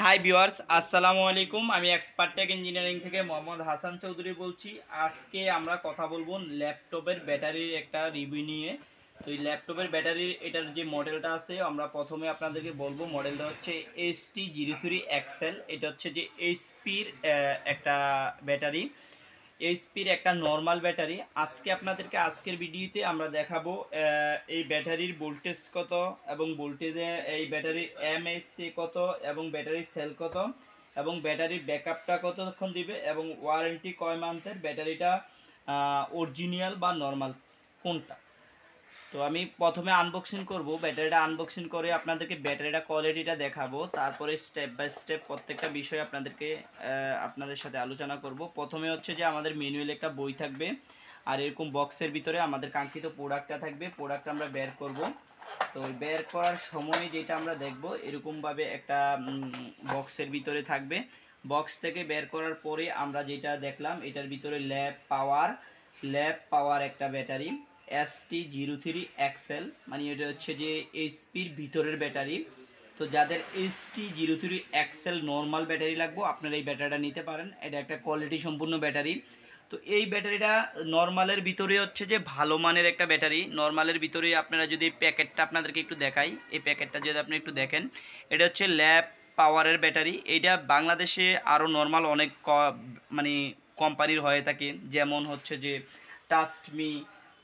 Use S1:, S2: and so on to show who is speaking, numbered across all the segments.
S1: Hi viewers, আসসালামু আলাইকুম। আমি এক্সপার্ট টেক ইঞ্জিনিয়ারিং থেকে মোহাম্মদ হাসান চৌধুরী বলছি। আজকে আমরা কথা বলবো ল্যাপটপের ব্যাটারির একটা রিভিউ নিয়ে। তো এই ল্যাপটপের ব্যাটারির এটার যে মডেলটা আছে, আমরা প্রথমে আপনাদেরকে বলবো মডেলটা হচ্ছে HT03XL। এটা হচ্ছে যে এইচপির একটা ব্যাটারি, এইচপির একটা নর্মাল ব্যাটারি। আজকের ভিডিওতে আমরা দেখাবো এই ব্যাটারির ভোল্টেজ কত এবং ভোল্টেজে এই ব্যাটারির এমএসসি কত এবং ব্যাটারির সেল কত এবং ব্যাটারির ব্যাকআপটা কতক্ষণ দিবে এবং ওয়ারেন্টি কয় মান্থের, ব্যাটারিটা অরিজিনাল বা নর্মাল কোনটা। তো আমি প্রথমে আনবক্সিং করব, ব্যাটারিটা আনবক্সিং করে আপনাদেরকে ব্যাটারিটা কোয়ালিটিটা দেখাবো, তারপরে স্টেপ বাই স্টেপ প্রত্যেকটা বিষয় আপনাদের সাথে আলোচনা করব। প্রথমে হচ্ছে যে আমাদের ম্যানুয়াল একটা বই থাকবে, আর এরকম বক্সের ভিতরে আমাদের কাঙ্ক্ষিত প্রোডাক্টটা থাকবে। প্রোডাক্টটা আমরা বের করব। তো বের করার সময় যেটা আমরা দেখব, এরকমভাবে একটা বক্সের ভিতরে থাকবে। বক্স থেকে বের করার পরে আমরা যেটা দেখলাম, এটার ভিতরে ল্যাব পাওয়ার একটা ব্যাটারি HT03XL, মানে এটা হচ্ছে যে এইচপির ভিতরের ব্যাটারি। তো যাদের HT03XL নর্মাল ব্যাটারি লাগবে, আপনারা এই ব্যাটারিটা নিতে পারেন। এটা একটা কোয়ালিটি সম্পূর্ণ ব্যাটারি। তো এই ব্যাটারিটা নর্মালের ভিতরে হচ্ছে যে ভালো মানের একটা ব্যাটারি। নর্মালের ভিতরে আপনারা যদি প্যাকেটটা আপনাদেরকে একটু দেখাই, এই প্যাকেটটা যদি আপনি একটু দেখেন, এটা হচ্ছে ল্যাব পাওয়ারের ব্যাটারি। এইটা বাংলাদেশে আরও নর্মাল অনেক মানে কোম্পানির হয়ে থাকে, যেমন হচ্ছে যে টাস্টমি,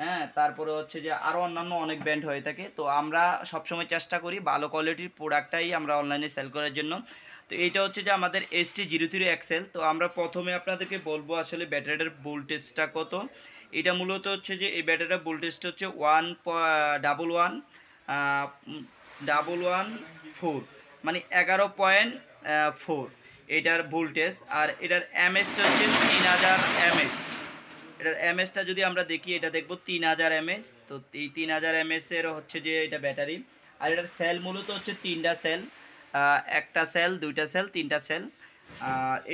S1: হ্যাঁ, তারপরে হচ্ছে যে আরও অন্যান্য অনেক ব্র্যান্ড হয়ে থাকে। তো আমরা সবসময় চেষ্টা করি ভালো কোয়ালিটির প্রোডাক্টটাই আমরা অনলাইনে সেল করার জন্য। তো এইটা হচ্ছে যে আমাদের HT03XL। তো আমরা প্রথমে আপনাদেরকে বলবো আসলে ব্যাটারিটার ভোল্টেজটা কত। এটা মূলত হচ্ছে যে এই ব্যাটারিটার ভোল্টেজটা হচ্ছে 1.114, মানে 11.4 এটার ভোল্টেজ। আর এটার এমএসটা হচ্ছে 3000 এমএস। এটার এমএসটা যদি আমরা দেখি, এটা দেখবো 3000 এমএস। তো এই 3000 এমএস এর হচ্ছে যে এটা ব্যাটারি। আর এটার সেল মূলত হচ্ছে তিনটা সেল, একটা সেল, দুইটা সেল, তিনটা সেল।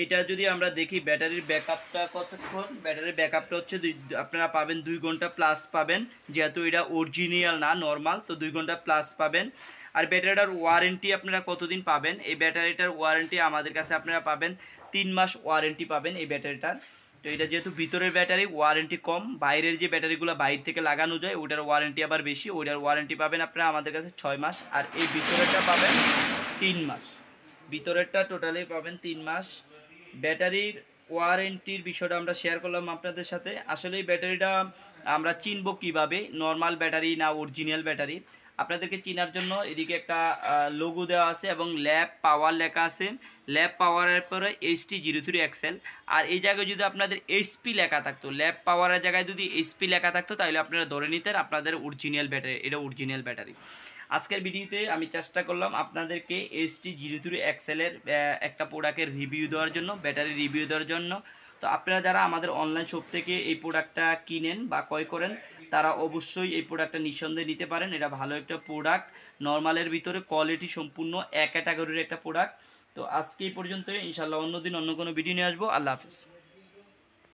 S1: এটা যদি আমরা দেখি ব্যাটারির ব্যাকআপটা কতক্ষণ, ব্যাটারির ব্যাকআপটা হচ্ছে আপনারা পাবেন 2 ঘন্টা প্লাস পাবেন, যেহেতু এটা অরিজিনাল না নর্মাল, তো 2 ঘন্টা প্লাস পাবেন। আর ব্যাটারিটার ওয়ারেন্টি আপনারা কতদিন পাবেন, এই ব্যাটারিটার ওয়ারেন্টি আমাদের কাছে আপনারা পাবেন 3 মাস ওয়ারেন্টি পাবেন এই ব্যাটারিটার। তো এটা যেহেতু ভিতরের ব্যাটারি, ওয়ারেন্টি কম। বাইরের যে ব্যাটারিগুলো বাইরে থেকে লাগানো যায়, ওটার ওয়ারেন্টি আবার বেশি, ওটার ওয়ারেন্টি পাবেন আপনারা আমাদের কাছে 6 মাস। আর এই ভিতরেরটা পাবেন 3 মাস, ভিতরেরটা টোটালি পাবেন 3 মাস। ব্যাটারির ওয়ারেন্টির বিষয়টা আমরা শেয়ার করলাম আপনাদের সাথে। আসলে এই ব্যাটারিটা আমরা চিনবো কিভাবে, নর্মাল ব্যাটারি না অরিজিনাল ব্যাটারি। আপনাদেরকে চেনার জন্য এদিকে একটা লোগো দেওয়া আছে এবং ল্যাব পাওয়ার লেখা আছে। ল্যাব পাওয়ারের পরে HT03XL। আর এই জায়গায় যদি আপনাদের এইচপি লেখা থাকতো, ল্যাব পাওয়ারের জায়গায় যদি এইচপি লেখা থাকতো, তাহলে আপনারা ধরে নিতেন আপনাদের অরিজিনাল ব্যাটারি, এটা অরিজিনাল ব্যাটারি। আজকের ভিডিওতে আমি চেষ্টা করলাম আপনাদেরকে HT03XL এর একটা প্রোডাক্টের রিভিউ দেওয়ার জন্য, ব্যাটারি রিভিউ দেওয়ার জন্য। তো আপনারা যারা আমাদের অনলাইন শপ থেকে এই প্রোডাক্টটা কিনেন বা ক্রয় করেন, তারা অবশ্যই এই প্রোডাক্টটা নিঃসন্দেহে নিতে পারেন। এটা ভালো একটা প্রোডাক্ট, নর্মালের ভিতরে কোয়ালিটি সম্পূর্ণ এক ক্যাটাগরির একটা প্রোডাক্ট। তো আজকে এই পর্যন্তই, ইনশাল্লাহ অন্যদিন অন্য কোনো ভিডিও নিয়ে আসবো। আল্লাহ হাফিজ।